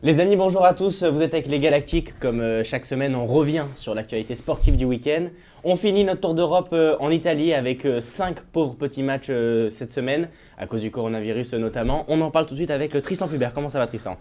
Les amis, bonjour à tous, vous êtes avec les Galactiques. Comme chaque semaine, on revient sur l'actualité sportive du week-end. On finit notre tour d'Europe en Italie avec 5 pauvres petits matchs cette semaine, à cause du coronavirus notamment. On en parle tout de suite avec Tristan Pubert. Comment ça va, Tristan ?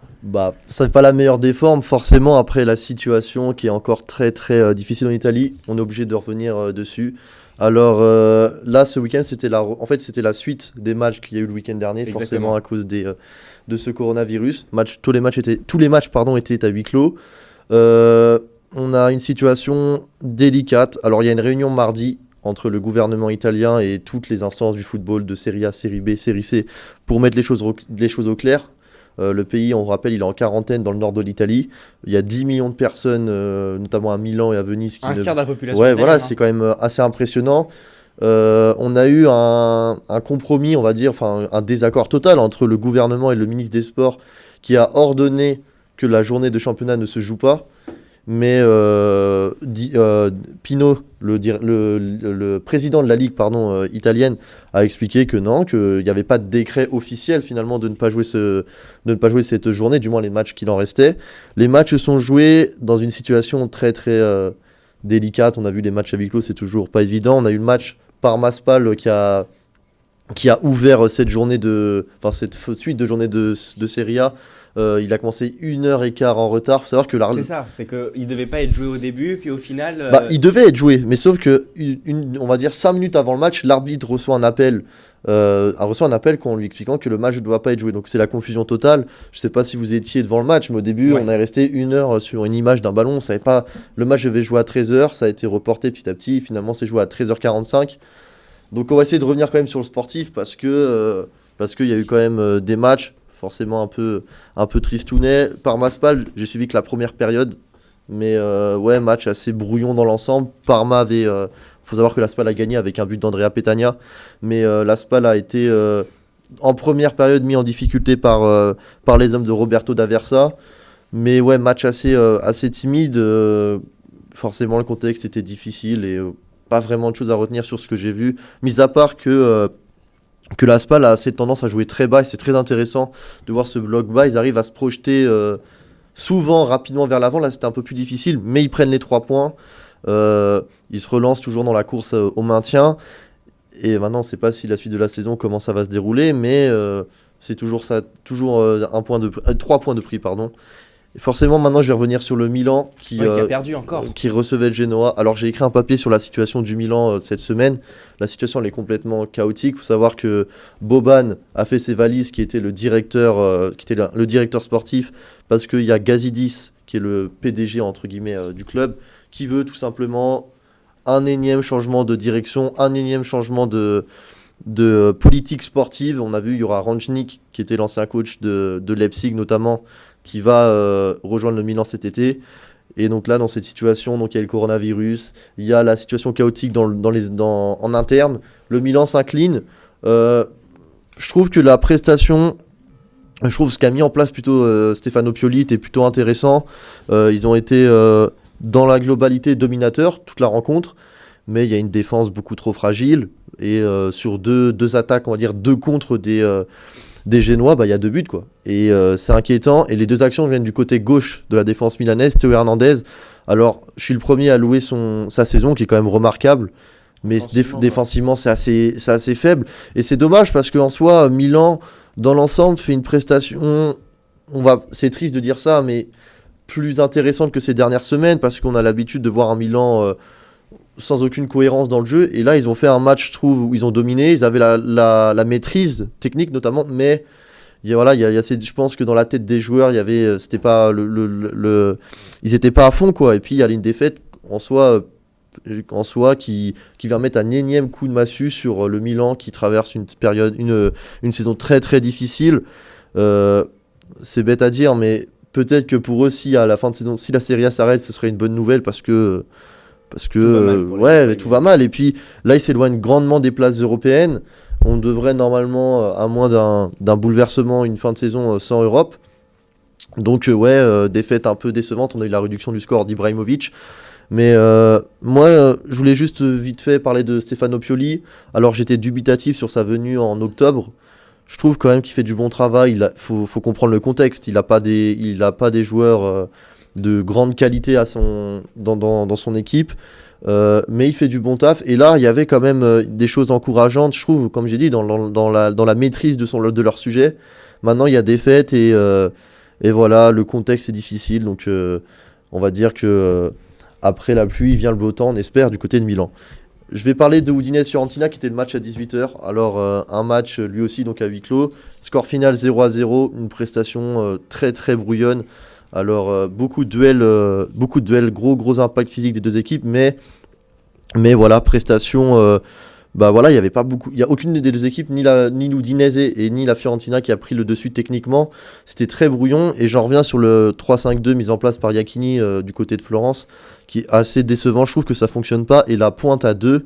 Ça n'est pas la meilleure des formes, forcément, après la situation qui est encore très difficile en Italie. On est obligé de revenir dessus. Alors là, ce week-end, c'était la suite des matchs qu'il y a eu le week-end dernier, Exactement. forcément à cause de ce coronavirus. Tous les matchs étaient à huis clos. On a une situation délicate. Alors, il y a une réunion mardi entre le gouvernement italien et toutes les instances du football de Serie A, Serie B, Serie C pour mettre les choses au clair. Le pays, on rappelle, il est en quarantaine dans le nord de l'Italie. Il y a 10 millions de personnes, notamment à Milan et à Venise. Un quart de la population. Ouais, italienne, voilà, c'est quand même assez impressionnant. On a eu un compromis, on va dire, enfin un désaccord total entre le gouvernement et le ministre des Sports qui a ordonné que la journée de championnat ne se joue pas. Mais Pino, le président de la Ligue italienne, a expliqué que non, qu'il n'y avait pas de décret officiel finalement de ne pas jouer cette journée, du moins les matchs qu'il en restait. Les matchs sont joués dans une situation très délicate. On a vu les matchs à huis clos, c'est toujours pas évident. On a eu le match Parma-Spal qui a ouvert cette suite de journées de Serie A. Il a commencé 1h15 en retard. Faut savoir que C'est ça, c'est qu'il devait pas être joué au début, puis au final. Il devait être joué, mais sauf que on va dire 5 minutes avant le match, l'arbitre reçoit un appel qu'on lui expliquant que le match ne doit pas être joué. Donc c'est la confusion totale. Je sais pas si vous étiez devant le match, mais au début Ouais. on est resté 1 heure sur une image d'un ballon. On savait pas. Le match devait jouer à 13h, ça a été reporté petit à petit. Finalement c'est joué à 13h45. Donc on va essayer de revenir quand même sur le sportif parce qu'il y a eu quand même des matchs forcément un peu tristounets. Parma-Spal, j'ai suivi que la première période, mais match assez brouillon dans l'ensemble. Parma avait, faut savoir que la Spal a gagné avec un but d'Andrea Petagna, mais la Spal a été en première période mis en difficulté par les hommes de Roberto D'Aversa. Mais ouais, match assez timide. Forcément, le contexte était difficile et pas vraiment de choses à retenir sur ce que j'ai vu, mis à part que la Spal a assez tendance à jouer très bas et c'est très intéressant de voir ce bloc bas. Ils arrivent à se projeter souvent rapidement vers l'avant. Là, c'était un peu plus difficile, mais ils prennent les 3 points. Ils se relancent toujours dans la course au maintien. Et maintenant, on ne sait pas si la suite de la saison, comment ça va se dérouler, mais c'est toujours ça, toujours 3 points de prix, pardon. Et forcément, maintenant, je vais revenir sur le Milan qui a perdu encore. qui recevait le Genoa. Alors, j'ai écrit un papier sur la situation du Milan cette semaine. La situation, elle est complètement chaotique. Il faut savoir que Boban a fait ses valises, qui était le directeur sportif, parce qu'il y a Gazidis, qui est le PDG, entre guillemets, du club, qui veut tout simplement un énième changement de direction, un énième changement de politique sportive. On a vu, il y aura Rangnick, qui était l'ancien coach de Leipzig notamment, qui va rejoindre le Milan cet été. Et donc là, dans cette situation, donc il y a le coronavirus, il y a la situation chaotique en interne. Le Milan s'incline. Je trouve que la prestation, ce qu'a mis en place plutôt Stefano Pioli était plutôt intéressant. Ils ont été dans la globalité dominateurs toute la rencontre, mais il y a une défense beaucoup trop fragile. Et sur deux attaques, on va dire 2 contre des Génois, il y a 2 buts, quoi. Et c'est inquiétant. Et les 2 actions viennent du côté gauche de la défense milanaise, Théo Hernandez. Alors, je suis le premier à louer sa saison, qui est quand même remarquable. Mais défensivement, c'est assez faible. Et c'est dommage parce qu'en soi, Milan, dans l'ensemble, fait une prestation, c'est triste de dire ça, mais plus intéressante que ces dernières semaines, parce qu'on a l'habitude de voir un Milan sans aucune cohérence dans le jeu. Et là, ils ont fait un match, je trouve, où ils ont dominé. Ils avaient la maîtrise technique, notamment. Mais je pense que dans la tête des joueurs, c'était pas ils étaient pas à fond, quoi. Et puis, il y a une défaite en soi qui vient mettre un énième coup de massue sur le Milan qui traverse une saison très difficile. C'est bête à dire, mais peut-être que pour eux, si à la fin de saison, si la Serie A s'arrête, ce serait une bonne nouvelle parce que tout va mal. Et puis là, ils s'éloignent grandement des places européennes. On devrait normalement, à moins d'un bouleversement, une fin de saison sans Europe. Donc défaite un peu décevante. On a eu la réduction du score d'Ibrahimovic. Mais moi, je voulais juste vite fait parler de Stefano Pioli. Alors j'étais dubitatif sur sa venue en octobre. je trouve quand même qu'il fait du bon travail. Faut comprendre le contexte. Il a pas des joueurs de grande qualité dans son équipe. Mais il fait du bon taf. Et là, il y avait quand même des choses encourageantes, je trouve, comme j'ai dit, dans la maîtrise de leur sujet. Maintenant, il y a des fêtes et voilà, le contexte est difficile. Donc, on va dire que après la pluie vient le beau temps, on espère, du côté de Milan. Je vais parler de Udinese-Fiorentina qui était le match à 18h. Alors, un match lui aussi donc à huis clos. Score final 0-0, une prestation très très brouillonne. Alors, beaucoup de duels, gros impact physique des deux équipes, mais voilà, prestation. Bah voilà, il y avait pas beaucoup. Il y a aucune des deux équipes, ni l'Udinese et ni la Fiorentina qui a pris le dessus techniquement. C'était très brouillon et j'en reviens sur le 3-5-2 mis en place par Iachini du côté de Florence, qui est assez décevant. Je trouve que ça fonctionne pas et la pointe à deux.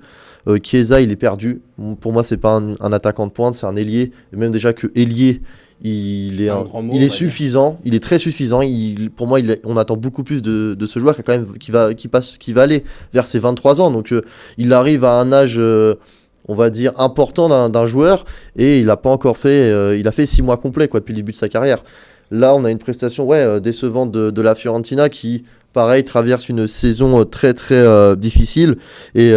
Chiesa, il est perdu. Pour moi, c'est pas un attaquant de pointe, c'est un ailier. Et même déjà que ailier, il est suffisant, il est très suffisant. Pour moi, on attend beaucoup plus de ce joueur qui va aller vers ses 23 ans. Donc, il arrive à un âge, on va dire, important d'un joueur et il n'a pas encore fait. Il a fait 6 mois complets depuis le début de sa carrière. Là, on a une prestation décevante de la Fiorentina qui, pareil, traverse une saison très très difficile et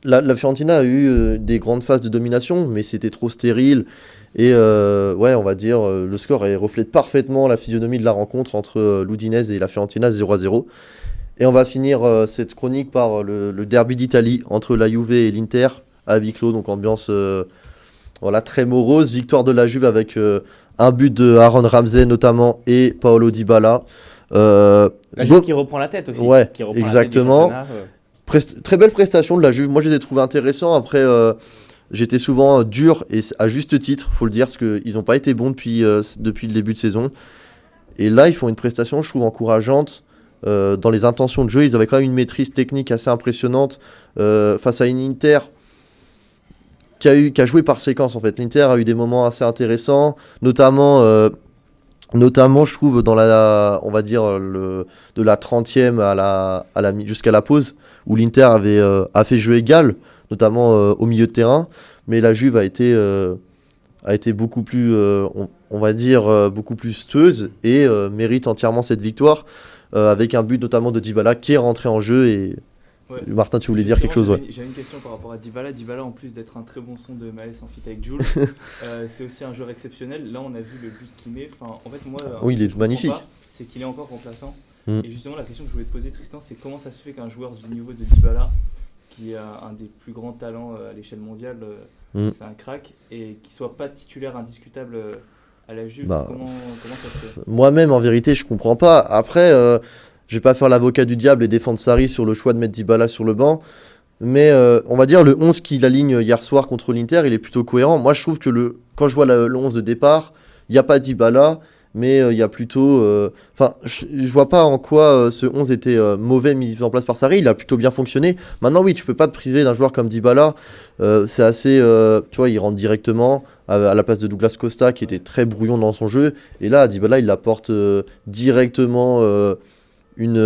la Fiorentina a eu des grandes phases de domination, mais c'était trop stérile. Et on va dire, le score reflète parfaitement la physionomie de la rencontre entre l'Udinese et la Fiorentina 0-0. Et on va finir cette chronique par le derby d'Italie entre la Juve et l'Inter à huis clos, donc ambiance très morose. Victoire de la Juve avec un but de Aaron Ramsey notamment et Paolo Dybala. La Juve qui reprend la tête aussi. Ouais, qui reprend exactement. La tête Très belle prestation de la Juve. Moi, je les ai trouvés intéressants. Après, j'étais souvent dur, et à juste titre, faut le dire, parce qu'ils n'ont pas été bons depuis le début de saison. Et là, ils font une prestation, je trouve, encourageante. Dans les intentions de jeu, ils avaient quand même une maîtrise technique assez impressionnante face à une Inter qui a joué par séquence, en fait. L'Inter a eu des moments assez intéressants, notamment, je trouve, dans on va dire, de la 30e jusqu'à la pause, où l'Inter a fait jeu égal, notamment au milieu de terrain, mais la Juve a été beaucoup plus, on va dire, beaucoup plus tueuse et mérite entièrement cette victoire, avec un but notamment de Dybala qui est rentré en jeu. Et ouais. Martin, tu voulais dire quelque chose? J'avais une question par rapport à Dybala. Dybala, en plus d'être un très bon son de Maës en feat avec Jules, c'est aussi un joueur exceptionnel. Là, on a vu le but qu'il met. En fait, moi, oui, il est magnifique. C'est qu'il est encore remplaçant. Et justement, la question que je voulais te poser, Tristan, c'est comment ça se fait qu'un joueur du niveau de Dybala, qui est un des plus grands talents à l'échelle mondiale, c'est un crack, et qui soit pas titulaire indiscutable à la Juve, comment ça se fait? Moi-même, en vérité, je comprends pas. Après, je vais pas faire l'avocat du diable et défendre Sarri sur le choix de mettre Dybala sur le banc, mais on va dire le 11 qu'il aligne hier soir contre l'Inter, il est plutôt cohérent. Moi, je trouve que quand je vois le 11 de départ, il n'y a pas Dybala, mais il y a plutôt... je vois pas en quoi ce 11 était mauvais mis en place par Sarri. Il a plutôt bien fonctionné. Maintenant, oui, tu peux pas te priver d'un joueur comme Dybala. C'est assez... tu vois, il rentre directement à la place de Douglas Costa, qui était très brouillon dans son jeu. Et là, Dybala, il apporte directement une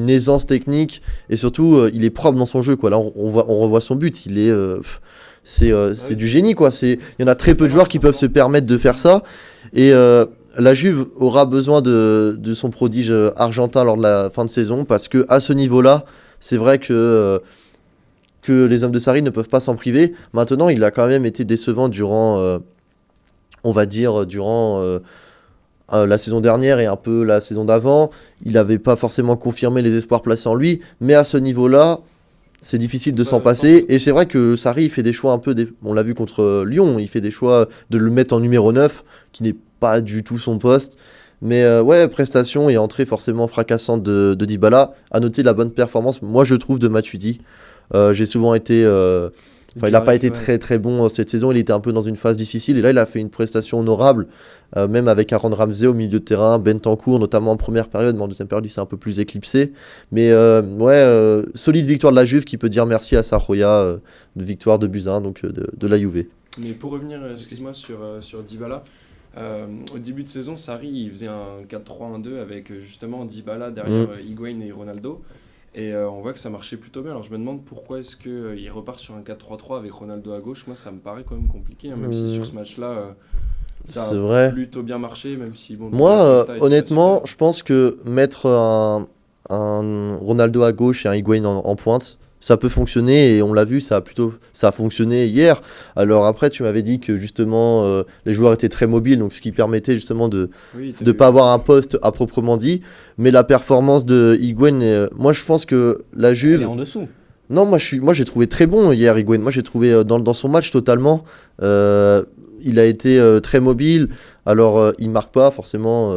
aisance technique. Et surtout, il est propre dans son jeu, quoi. Là, on revoit son but. Il est... c'est du génie, quoi. Il y en a très peu de joueurs qui peuvent se permettre de faire ça. Et la Juve aura besoin de son prodige argentin lors de la fin de saison, parce que à ce niveau-là, c'est vrai que les hommes de Sarri ne peuvent pas s'en priver. Maintenant, il a quand même été décevant durant la saison dernière et un peu la saison d'avant. Il n'avait pas forcément confirmé les espoirs placés en lui, mais à ce niveau-là, c'est difficile de s'en passer. Et c'est vrai que Sarri, il fait des choix on l'a vu contre Lyon, il fait des choix de le mettre en numéro 9, qui n'est pas du tout son poste. Mais prestation et entrée forcément fracassante de Dybala. À noter la bonne performance, moi je trouve, de Matuidi. J'ai souvent été... il n'a pas été très très bon cette saison, il était un peu dans une phase difficile. Et là, il a fait une prestation honorable, même avec Aaron Ramsey au milieu de terrain, Bentancur notamment en première période, mais en deuxième période, il s'est un peu plus éclipsé. Mais solide victoire de la Juve qui peut dire merci à Sarroya, de victoire de Buzyn, donc de la Juve. Mais pour revenir, excuse-moi, sur Dybala, au début de saison, Sarri il faisait un 4-3-1-2 avec justement Dybala derrière Higuaín et Ronaldo. Et on voit que ça marchait plutôt bien. Alors je me demande pourquoi est-ce qu'il repart sur un 4-3-3 avec Ronaldo à gauche. Moi, ça me paraît quand même compliqué, hein, même si sur ce match-là, ça C'est a vrai. plutôt bien marché, même si bon. Moi, Costa était honnêtement, pas super. je pense que mettre un Ronaldo à gauche et un Higuaín en pointe, ça peut fonctionner et on l'a vu, ça a fonctionné hier. Alors après, tu m'avais dit que justement les joueurs étaient très mobiles, donc ce qui permettait justement de Oui, ne pas avoir un poste à proprement dit. Mais la performance de Higuaín, moi je pense que la Il est Juve. en dessous. Non, moi j'ai trouvé très bon hier Higuaín. Moi j'ai trouvé dans son match totalement, il a été très mobile. Alors il marque pas forcément,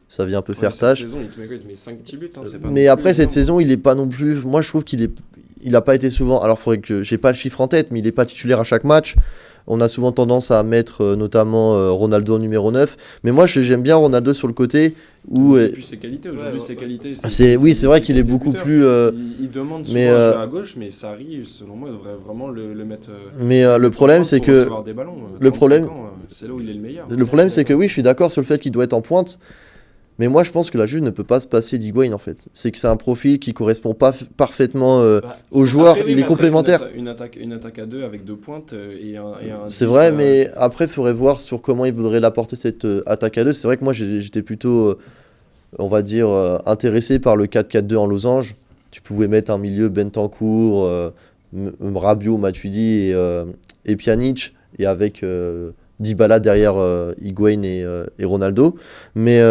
ça vient un peu faire cette tâche. saison, il te met quoi? Il te met 5 petits buts, hein, c'est pas Mais non après plus cette énorme. saison, il est pas non plus. Moi je trouve il a pas été souvent. Alors faudrait que j'ai pas le chiffre en tête, mais il est pas titulaire à chaque match. On a souvent tendance à mettre notamment Ronaldo en numéro 9. Mais moi j'aime bien Ronaldo sur le côté où C'est plus ses qualités aujourd'hui, Ouais, ses qualités. oui, c'est vrai ses qu'il est beaucoup contributeurs. plus. Il demande souvent mais, à jouer à gauche, mais Sarri, selon moi, devrait vraiment le mettre. Mais le problème c'est pour que recevoir des ballons. le 35 problème- ans, c'est là où il est le meilleur. le problème c'est que oui, je suis d'accord sur le fait qu'il doit être en pointe. Mais moi, je pense que la Juve ne peut pas se passer d'Higuaín en fait. C'est que c'est un profil qui correspond pas parfaitement aux joueurs. Après, oui, Il mais est complémentaire. Une attaque à deux avec 2 pointes et un. C'est 10, vrai, mais après, il faudrait voir sur comment il voudrait l'apporter cette attaque à deux. C'est vrai que moi, j'étais plutôt, on va dire, intéressé par le 4-4-2 en losange. Tu pouvais mettre un milieu Bentancur, Rabiot, Matuidi et Pjanic, et avec Dybala derrière Higuaín et Ronaldo. Mais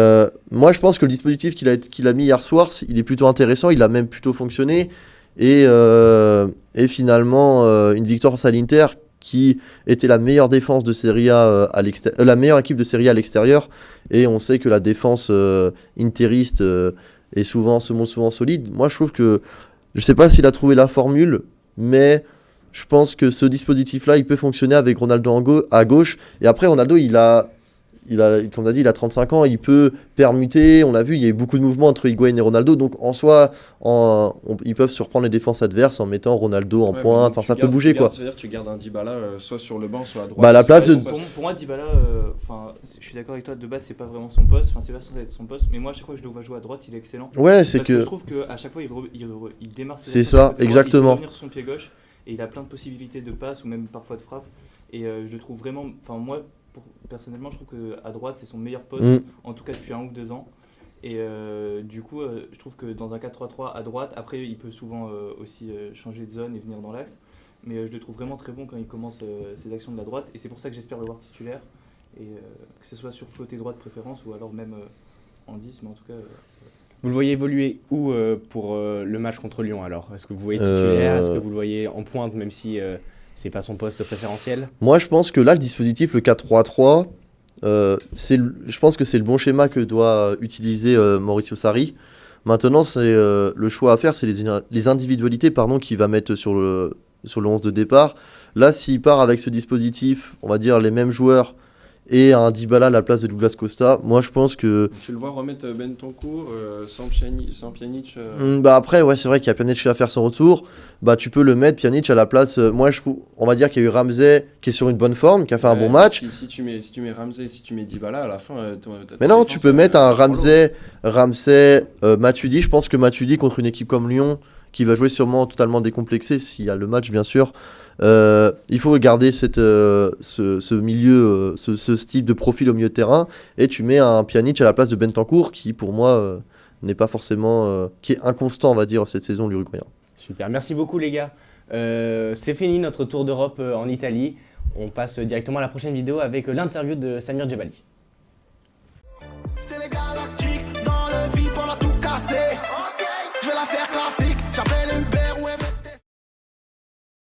moi, je pense que le dispositif qu'il a mis hier soir, il est plutôt intéressant. Il a même plutôt fonctionné. Et finalement, une victoire face à l'Inter qui était la meilleure défense de Serie A la meilleure équipe de Serie A à l'extérieur. Et on sait que la défense interiste se montre souvent solide. Moi, je trouve que je sais pas s'il a trouvé la formule, mais je pense que ce dispositif-là, il peut fonctionner avec Ronaldo à gauche. Et après, Ronaldo, comme on a dit, il a 35 ans, il peut permuter. On l'a vu, il y a eu beaucoup de mouvements entre Higuaín et Ronaldo. Donc en soi, ils peuvent surprendre les défenses adverses en mettant Ronaldo en pointe. Enfin, ça peut bouger quoi. C'est-à-dire que tu gardes un Dybala soit sur le banc, soit à droite. Bah, à la place de- Pour moi, Dybala, je suis d'accord avec toi, de base, c'est pas vraiment son poste. Enfin, c'est pas censé être son poste. Mais moi, à chaque fois que je le vois jouer à droite, il est excellent. Ouais, c'est Parce que je que. trouve qu'à chaque fois, il démarre ses C'est actions ça, côté droit, exactement. Il peut revenir sur son pied gauche et il a plein de possibilités de passe ou même parfois de frappe. Et je le trouve vraiment. Enfin, moi, personnellement, je trouve qu'à droite, c'est son meilleur poste, en tout cas depuis 1 ou 2 ans. Et du coup, je trouve que dans un 4-3-3 à droite, après, il peut souvent aussi changer de zone et venir dans l'axe. Mais je le trouve vraiment très bon quand il commence ses actions de la droite. Et c'est pour ça que j'espère le voir titulaire. Et que ce soit sur côté droit de préférence ou alors même en 10. Mais en tout cas. Vous le voyez évoluer où pour le match contre Lyon alors? Est-ce que vous voyez titulaire? Est-ce que vous le voyez en pointe même si c'est pas son poste préférentiel? Moi, je pense que là, le dispositif, le 4-3-3, je pense que c'est le bon schéma que doit utiliser Maurizio Sarri. Maintenant, le choix à faire, c'est les individualités qu'il va mettre sur le 11 de départ. Là, s'il part avec ce dispositif, on va dire les mêmes joueurs et un Dybala à la place de Douglas Costa, moi je pense que... Tu le vois remettre Bentancur sans Pjanic. Bah après, ouais, c'est vrai qu'il y a Pjanic qui va faire son retour. Bah tu peux le mettre, Pjanic, à la place... moi, on va dire qu'il y a eu Ramsey qui est sur une bonne forme, qui a fait un bon match. Si tu mets Ramsey, si tu mets Dybala, à la fin... Mais non, tu peux mettre un Ramsey, Matuidi. Je pense que Matuidi, contre une équipe comme Lyon, qui va jouer sûrement totalement décomplexé, s'il y a le match, bien sûr, il faut garder ce milieu, ce style de profil au milieu de terrain, et tu mets un Pjanic à la place de Bentancur, qui pour moi n'est pas forcément... qui est inconstant, on va dire, cette saison, l'Uruguayen. Super, merci beaucoup les gars. C'est fini notre tour d'Europe en Italie. On passe directement à la prochaine vidéo avec l'interview de Samir Djebali. C'est les galactiques dans le vide pour la tout casser. Je vais la faire classique. J'appelle